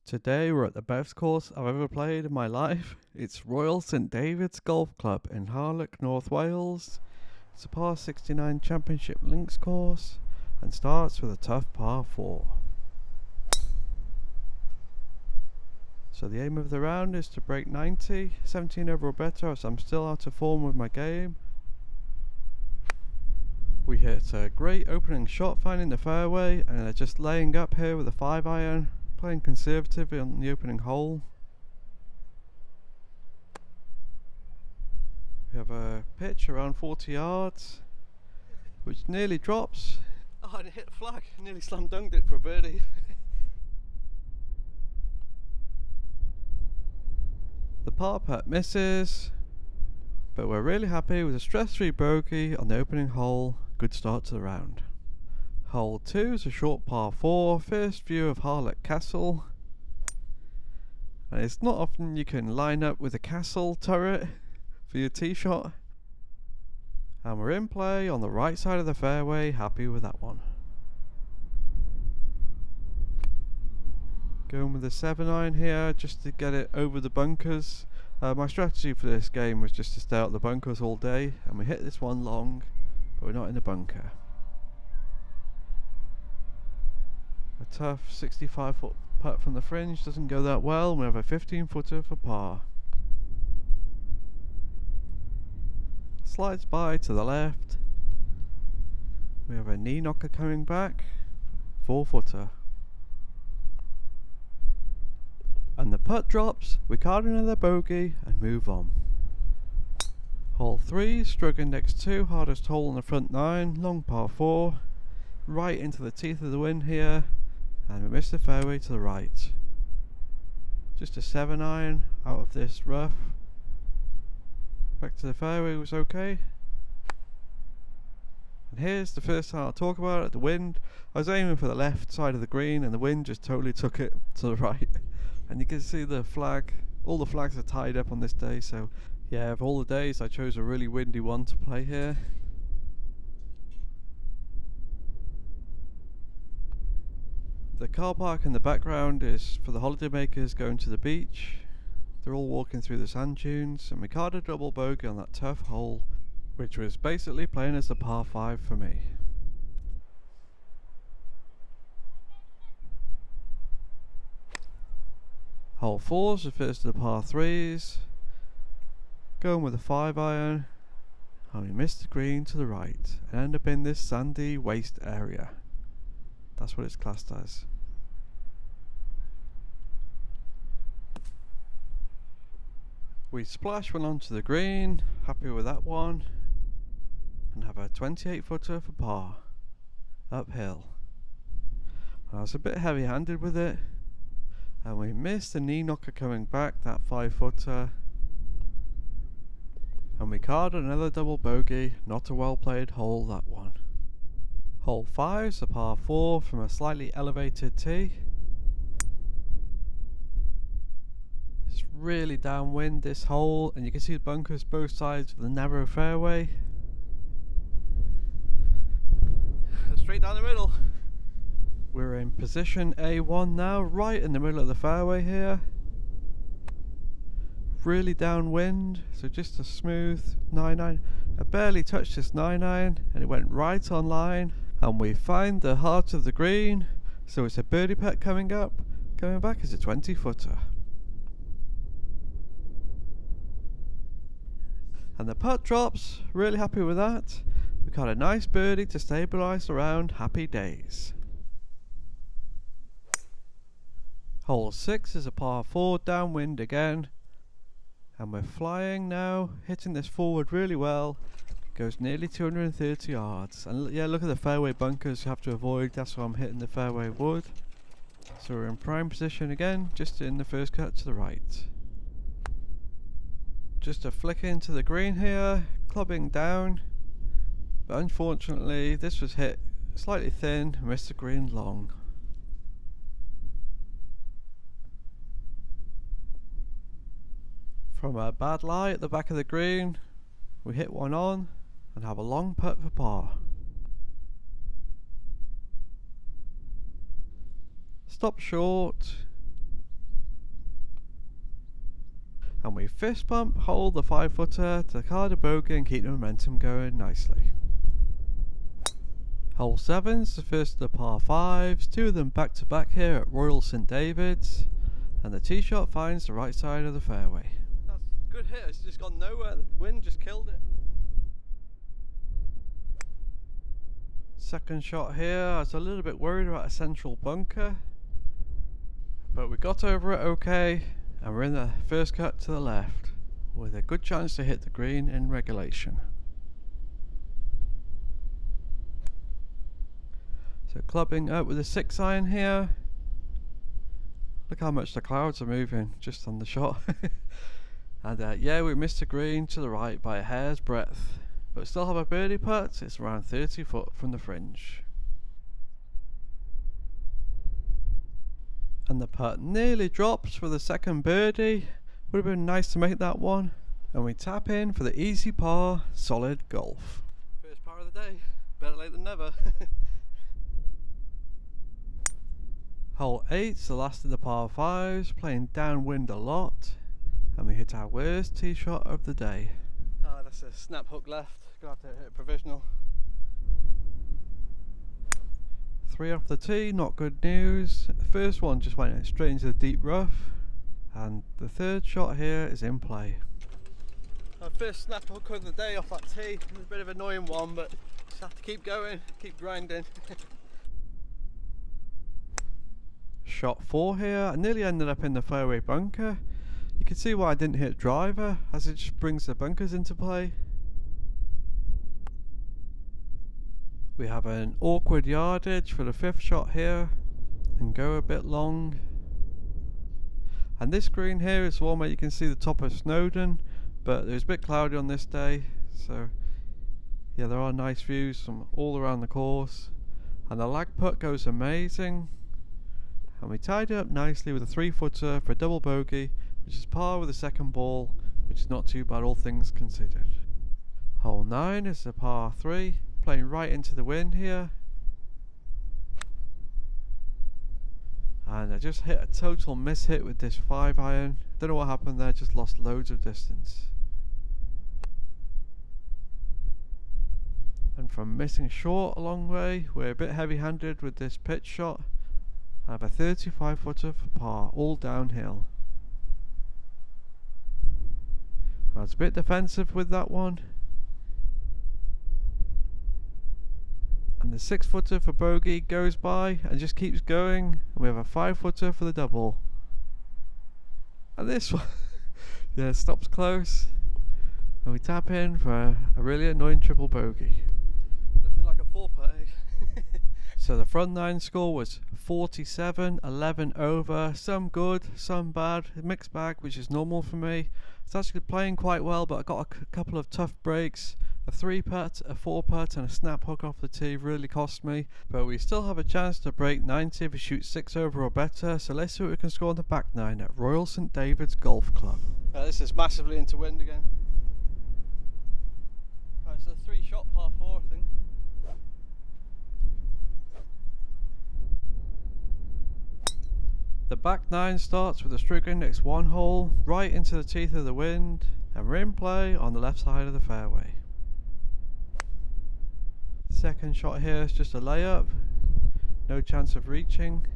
Today we're at the best course I've ever played in my life. It's Royal St David's Golf Club in Harlech, North Wales. It's a par 69 championship links course and starts with a tough par 4. So the aim of the round is to break 90, 17 over or better, as I'm still out of form with my game. We hit a great opening shot finding the fairway and are just laying up here with a 5-iron. Playing conservative on the opening hole. We have a pitch around 40 yards, which nearly drops. Oh, and it hit a flag. Nearly slam dunked it for a birdie. The par putt misses, but we're really happy with a stress-free bogey on the opening hole. Good start to the round. Hole 2 is a short par 4, first view of Harlech Castle. And it's not often you can line up with a castle turret for your tee shot. And we're in play on the right side of the fairway, happy with that one. Going with the 7-iron here just to get it over the bunkers. My strategy for this game was just to stay out the bunkers all day, and we hit this one long, but we're not in the bunker. A tough 65-foot putt from the fringe doesn't go that well. We have a 15-footer for par. Slides by to the left. We have a knee knocker coming back. 4-footer. And the putt drops. We card another bogey and move on. Hole 3, stroke index 2, hardest hole on the front 9, long par 4. Right into the teeth of the wind here. And we missed the fairway to the right. Just a 7-iron out of this rough. Back to the fairway was okay. And here's the first time I'll talk about it, the wind. I was aiming for the left side of the green and the wind just totally took it to the right. And you can see the flag, all the flags are tied up on this day, so yeah, of all the days I chose a really windy one to play here. The car park in the background is for the holidaymakers going to the beach. They're all walking through the sand dunes, and we card a double bogey on that tough hole, which was basically playing as a par 5 for me. Hole 4 is the first of the par 3s. Going with a 5-iron, and we missed the green to the right and end up in this sandy waste area. That's what it's classed as. We splash one onto the green, happy with that one, and have a 28-footer for par, uphill. I was a bit heavy-handed with it, and we missed the knee knocker coming back, that 5-footer, and we card another double bogey. Not a well-played hole, that one. Hole 5 is a par 4 from a slightly elevated tee. It's really downwind this hole, and you can see the bunkers both sides of the narrow fairway. Straight down the middle. We're in position A1 now, right in the middle of the fairway here. Really downwind, so just a smooth 9-iron. I barely touched this 9-iron and it went right on line. And we find the heart of the green, so it's a birdie putt coming up. Coming back is a 20-footer. And the putt drops, really happy with that. We got a nice birdie to stabilise the round, happy days. Hole 6 is a par 4, downwind again. And we're flying now, hitting this forward really well. Goes nearly 230 yards, and yeah, look at the fairway bunkers you have to avoid. That's why I'm hitting the fairway wood. So we're in prime position again, just in the first cut to the right. Just a flick into the green here, clubbing down, but unfortunately this was hit slightly thin, missed the green long. From a bad lie at the back of the green, we hit one on and have a long putt for par. Stop short, And we fist bump, hold the 5-footer to card a bogey and keep the momentum going nicely. Hole 7's the first of the par 5s, 2 of them back to back here at Royal St David's, and the tee shot finds the right side of the fairway. That's a good hit, it's just gone nowhere, the wind just killed it. Second shot here, I was a little bit worried about a central bunker, but we got over it okay, and we're in the first cut to the left, with a good chance to hit the green in regulation. So clubbing up with a 6-iron here. Look how much the clouds are moving just on the shot. And yeah, we missed the green to the right by a hair's breadth, but still have a birdie putt. It's around 30 foot from the fringe. And the putt nearly drops for the second birdie. Would have been nice to make that one. And we tap in for the easy par, solid golf. First par of the day, better late than never. Hole 8's the last of the par 5s, playing downwind a lot, and we hit our worst tee shot of the day. Ah, that's a snap hook left, gonna have to hit a provisional. 3 off the tee, not good news. The first one just went straight into the deep rough, and the third shot here is in play. Our first snap hook of the day off that tee. It was a bit of an annoying one, but just have to keep going, keep grinding. Shot 4 here, I nearly ended up in the fairway bunker. You can see why I didn't hit driver, as it just brings the bunkers into play. We have an awkward yardage for the 5th shot here, and go a bit long. And this green here is one where you can see the top of Snowdon, but it was a bit cloudy on this day, so yeah, there are nice views from all around the course. And the lag putt goes amazing. And we tied it up nicely with a 3-footer for a double bogey, which is par with the second ball, which is not too bad all things considered. Hole 9 is a par 3, playing right into the wind here. And I just hit a total miss hit with this 5-iron. Don't know what happened there, just lost loads of distance. And from missing short a long way, we're a bit heavy-handed with this pitch shot. I have a 35-footer for par, all downhill. I was a bit defensive with that one. And the 6-footer for bogey goes by and just keeps going. And we have a 5-footer for the double. And this one, yeah, stops close. And we tap in for a really annoying triple bogey. Nothing like a 4-putt. So the front 9 score was 47, 11 over, some good, some bad, a mixed bag, which is normal for me. It's actually playing quite well, but I got a couple of tough breaks. A 3-putt, a 4-putt and a snap hook off the tee really cost me, but we still have a chance to break 90 if we shoot 6 over or better, so let's see what we can score on the back 9 at Royal St David's Golf Club. This is massively into wind again. It's a 3-shot par 4, I think. The back 9 starts with a stroke index 1 hole, right into the teeth of the wind, and we're in play on the left side of the fairway. Second shot here is just a layup, no chance of reaching.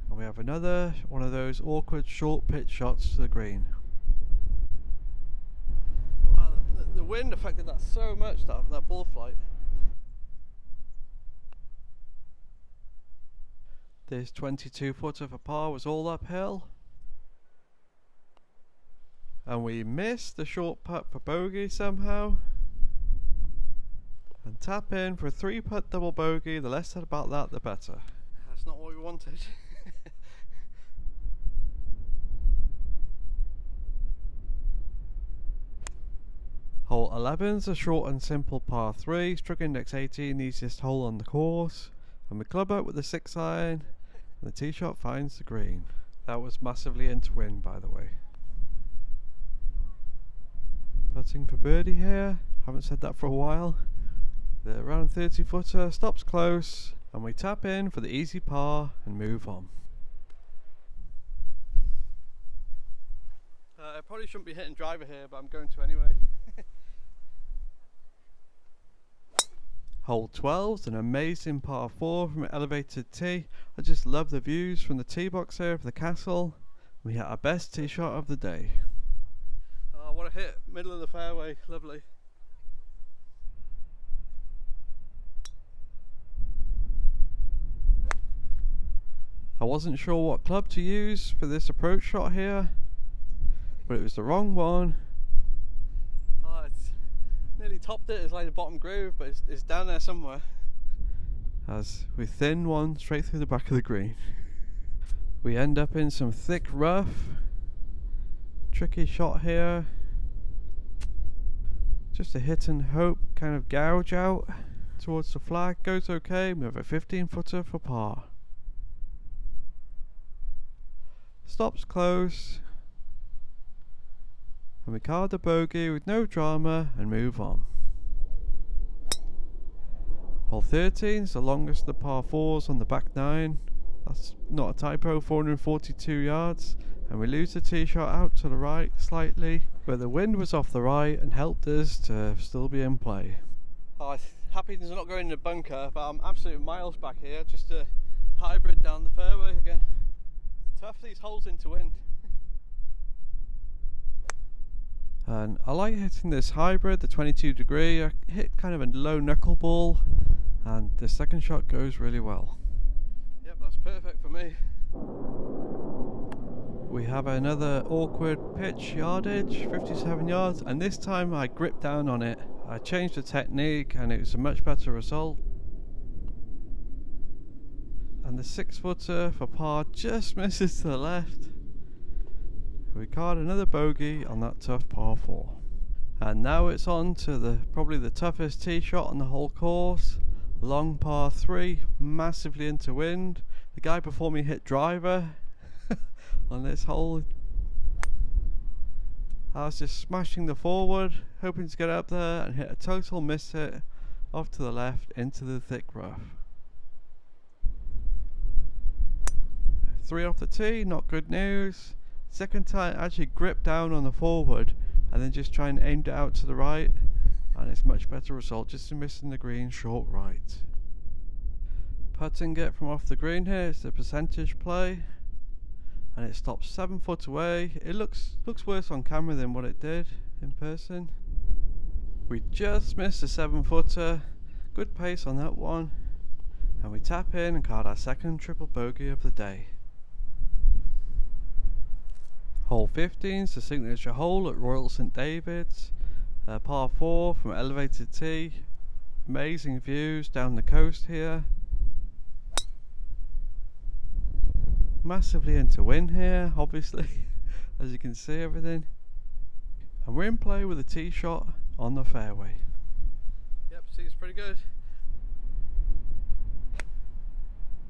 And we have another one of those awkward short pitch shots to the green. Wow, the wind affected that so much, that ball flight. This 22-footer for par was all uphill. And we missed the short putt for bogey somehow. And tap in for a 3-putt double bogey. The less said about that, the better. That's not what we wanted. Hole 11's a short and simple par 3. Stroke index 18, easiest hole on the course. And we club up with the 6-iron. The tee shot finds the green. That was massively into wind, by the way. Putting for birdie here. Haven't said that for a while. The around 30-footer stops close, and we tap in for the easy par and move on. I probably shouldn't be hitting driver here, but I'm going to anyway. Hole 12 is an amazing par 4 from an elevated tee. I just love the views from the tee box here of the castle. We had our best tee shot of the day. Oh, what a hit, middle of the fairway, lovely. I wasn't sure what club to use for this approach shot here, but it was the wrong one. Oh, it's nearly topped it. It's like the bottom groove, but it's down there somewhere. As we thin one straight through the back of the green. We end up in some thick rough. Tricky shot here. Just a hit and hope kind of gouge out towards the flag. Goes okay. We have a 15-footer for par. Stops close, and we card the bogey with no drama and move on. Hole 13 is the longest of the par 4s on the back 9. That's not a typo, 442 yards, and we lose the tee shot out to the right slightly, but the wind was off the right and helped us to still be in play. Oh, I'm happy there's not going in the bunker, but I'm absolutely miles back here, just a hybrid down the fairway again. Tough these holes into wind. And I like hitting this hybrid, the 22 degree. I hit kind of a low knuckleball, and the second shot goes really well. Yep, that's perfect for me. We have another awkward pitch yardage, 57 yards, and this time I gripped down on it. I changed the technique and it was a much better result. And the 6-footer for par just misses to the left. We card another bogey on that tough par 4. And now it's on to probably the toughest tee shot on the whole course. Long par 3, massively into wind. The guy before me hit driver on this hole. I was just smashing the forward, hoping to get up there and hit a total miss hit off to the left into the thick rough. 3 off the tee, not good news. Second time actually gripped down on the forward and then just try and aimed it out to the right, and it's much better result, just missing the green short right. Putting it from off the green here, it's a percentage play, and it stops 7 foot away. It looks worse on camera than what it did in person. We just missed a 7-footer, good pace on that one, and we tap in and card our second triple bogey of the day. Hole 15 is the signature hole at Royal St David's, par 4 from elevated tee. Amazing views down the coast here. Massively into wind here, obviously, as you can see everything. And we're in play with a tee shot on the fairway. Yep, seems pretty good.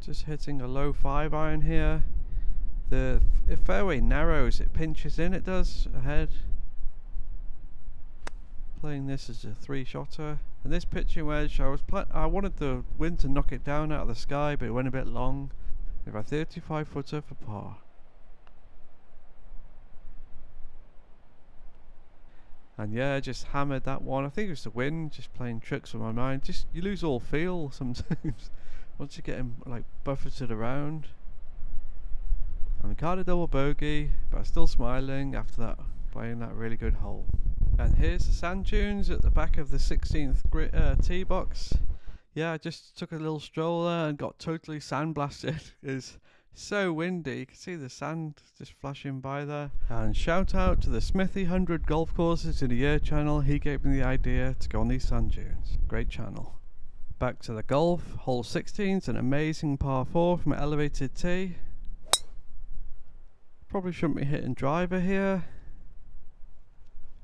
Just hitting a low 5-iron here. The fairway narrows, it pinches in, it does, ahead. Playing this as a 3-shotter. And this pitching wedge, I wanted the wind to knock it down out of the sky, but it went a bit long. We have a 35-footer for par. And yeah, just hammered that one. I think it was the wind just playing tricks with my mind. You lose all feel sometimes once you get him like buffeted around. And we card a double bogey, but I'm still smiling after that, playing that really good hole. And here's the sand dunes at the back of the 16th tee box. Yeah, I just took a little stroll there and got totally sandblasted. It's so windy, you can see the sand just flashing by there. And shout out to the Smithy 100 Golf Courses in a Year channel. He gave me the idea to go on these sand dunes. Great channel. Back to the golf. Hole 16 is an amazing par 4 from an elevated tee. Probably shouldn't be hitting driver here.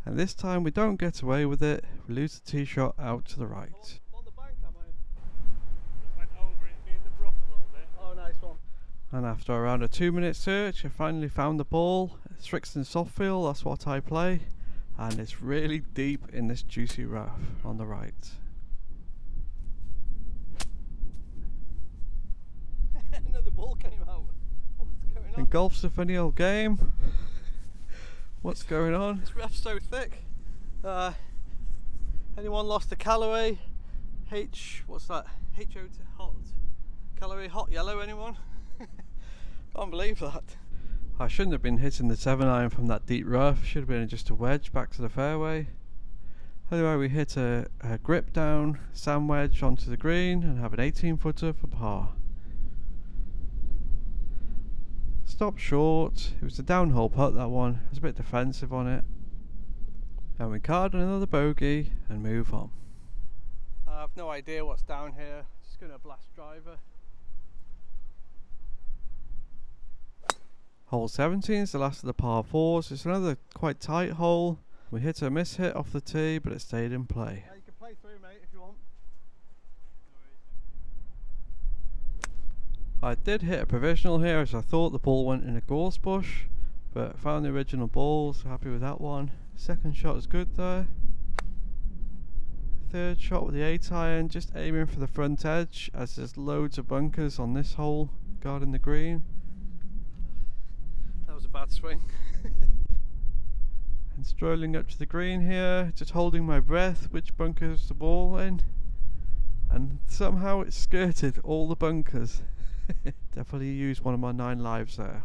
And this time we don't get away with it. We lose the tee shot out to the right. On the bank, am I? Just went over it, being the rough a little bit. Oh, nice one. And after around a 2-minute search, I finally found the ball. It's Rixton Softfield, that's what I play. And it's really deep in this juicy rough on the right. Another ball came out. What's going on? And golf's a funny old game. What's going on? This rough's so thick. Anyone lost a calorie? What's that? HO hot calorie hot yellow, anyone? Can't believe that. I shouldn't have been hitting the 7-iron from that deep rough. Should have been just a wedge back to the fairway. Anyway, we hit a grip down sand wedge onto the green and have an 18-footer for par. Stopped short. It was a downhole putt, that one. I was a bit defensive on it. And we card another bogey and move on. I have no idea what's down here. Just going to blast driver. Hole 17 is the last of the par 4s. It's another quite tight hole. We hit a miss hit off the tee, but it stayed in play. Yeah, you can play through, mate, if you want. I did hit a provisional here, as I thought the ball went in a gorse bush, but found the original ball, so happy with that one. Second shot is good there. Third shot with the 8-iron, just aiming for the front edge, as there's loads of bunkers on this hole guarding the green. That was a bad swing. And strolling up to the green here, just holding my breath, which bunkers the ball in, and somehow it skirted all the bunkers. Definitely used one of my 9 lives there.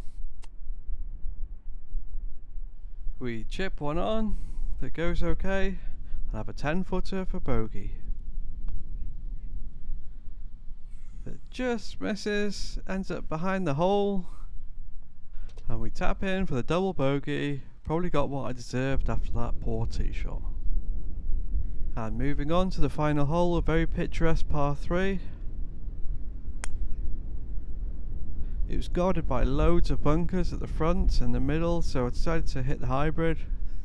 We chip one on, that goes okay, and have a 10-footer for bogey. That just misses, ends up behind the hole, and we tap in for the double bogey. Probably got what I deserved after that poor tee shot. And moving on to the final hole, a very picturesque par 3. It was guarded by loads of bunkers at the front and the middle, so I decided to hit the hybrid,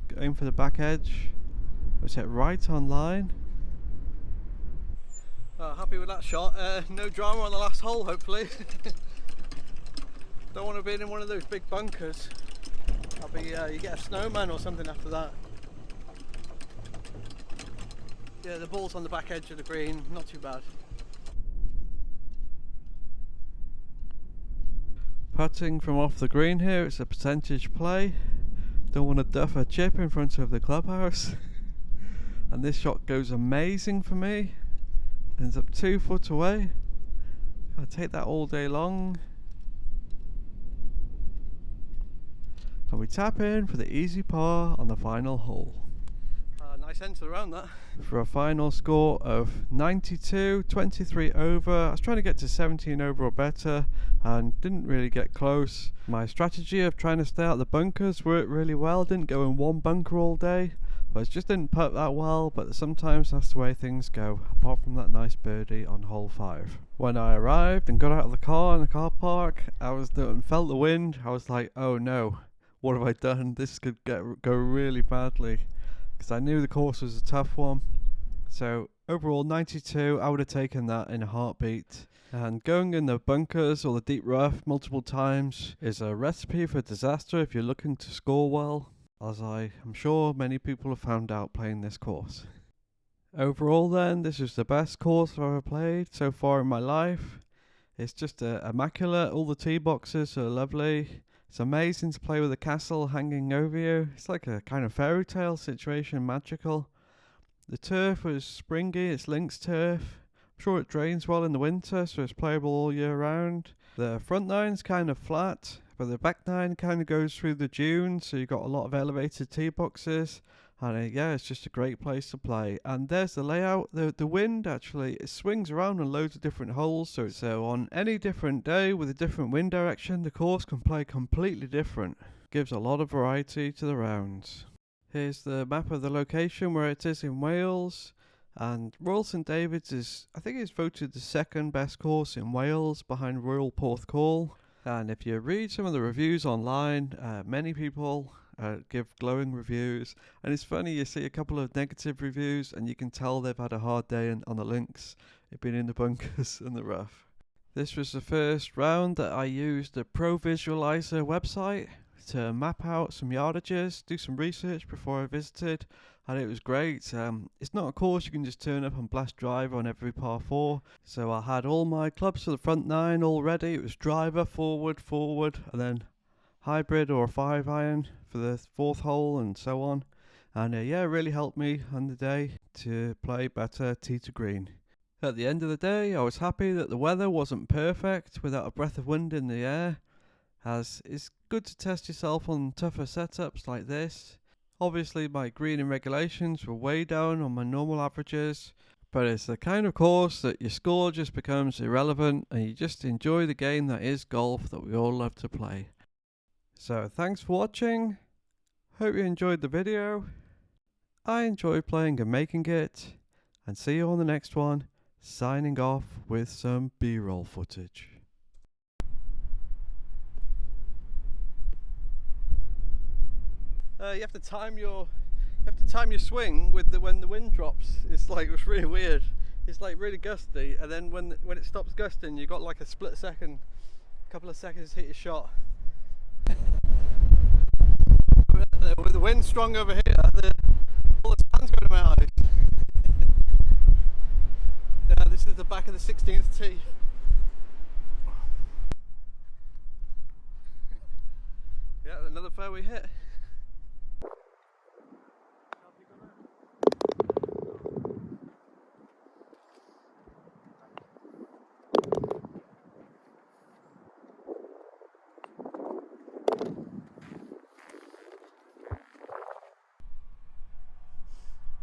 going for the back edge. It was hit right on line. Happy with that shot. No drama on the last hole, hopefully. Don't want to be in one of those big bunkers. You get a snowman or something after that. Yeah, the ball's on the back edge of the green, not too bad. Putting from off the green here, it's a percentage play. Don't want to duff a chip in front of the clubhouse. And this shot goes amazing for me. Ends up 2 foot away. I'll take that all day long. And we tap in for the easy par on the final hole. Nice end to the round, that. For a final score of 92, 23 over. I was trying to get to 17 over or better and didn't really get close. My strategy of trying to stay out of the bunkers worked really well. Didn't go in one bunker all day. I just didn't putt that well, but sometimes that's the way things go, apart from that nice birdie on hole 5. When I arrived and got out of the car in the car park, and felt the wind. I was like, oh no, what have I done? This could go really badly. Because I knew the course was a tough one. So overall 92, I would have taken that in a heartbeat. And going in the bunkers or the deep rough multiple times is a recipe for disaster if you're looking to score well, as I am sure many people have found out playing this course. Overall then, this is the best course I've ever played so far in my life. It's just immaculate. All the tee boxes are lovely. It's amazing to play with a castle hanging over you. It's like a kind of fairy tale situation, magical. The turf was springy, it's links turf. I'm sure it drains well in the winter, so it's playable all year round. The front nine's kind of flat, but the back nine kind of goes through the dunes, so you've got a lot of elevated tee boxes. And yeah, it's just a great place to play. And there's the layout. The wind actually, it swings around on loads of different holes. So on any different day with a different wind direction, the course can play completely different. Gives a lot of variety to the rounds. Here's the map of the location where it is in Wales. And Royal St David's is, I think it's voted the second best course in Wales behind Royal Porthcawl. And if you read some of the reviews online, many people give glowing reviews, and it's funny, you see a couple of negative reviews and you can tell they've had a hard day on the links. They've been in the bunkers and the rough. This was the first round that I used the Pro Visualizer website to map out some yardages, do some research before I visited, and it was great. It's not a course you can just turn up and blast driver on every par 4, so I had all my clubs for the front nine all ready. It was driver, forward, and then hybrid or a 5-iron for the 4th hole and so on. And yeah, it really helped me on the day to play better tee to green. At the end of the day, I was happy that the weather wasn't perfect without a breath of wind in the air, as it's good to test yourself on tougher setups like this. Obviously my greening regulations were way down on my normal averages, but it's the kind of course that your score just becomes irrelevant and you just enjoy the game that is golf that we all love to play. So thanks for watching, hope you enjoyed the video. I enjoy playing and making it, and see you on the next one, signing off with some B-roll footage. You have to time your swing with when the wind drops. It's really weird. It's like really gusty, and then when it stops gusting, you got like a split second, couple of seconds to hit your shot. With the wind strong over here, all the sand's going to my eyes. This is the back of the 16th tee. Yeah, another fairway hit.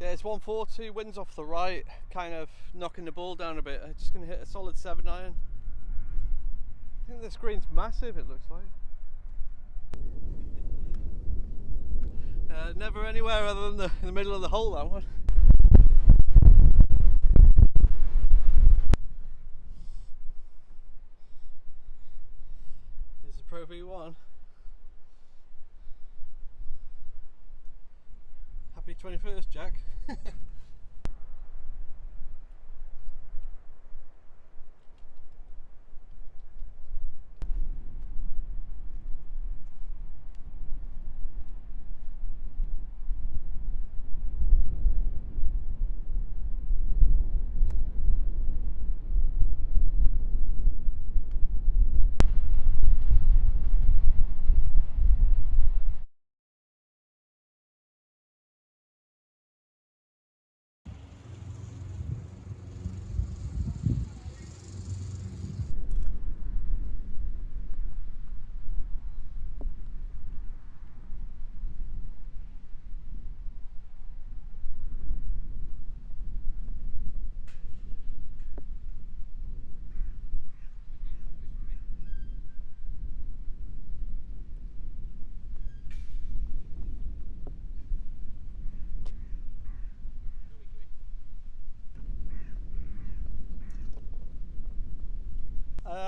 Yeah, it's 140, wind's off the right, kind of knocking the ball down a bit. I'm just going to hit a solid 7-iron. I think this green's massive, it looks like. Never anywhere other than the middle of the hole, that one. There's the Pro V1. Happy 21st, Jack.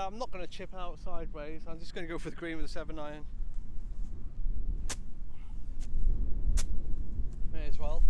I'm not going to chip out sideways, I'm just going to go for the green with a 7-iron. May as well.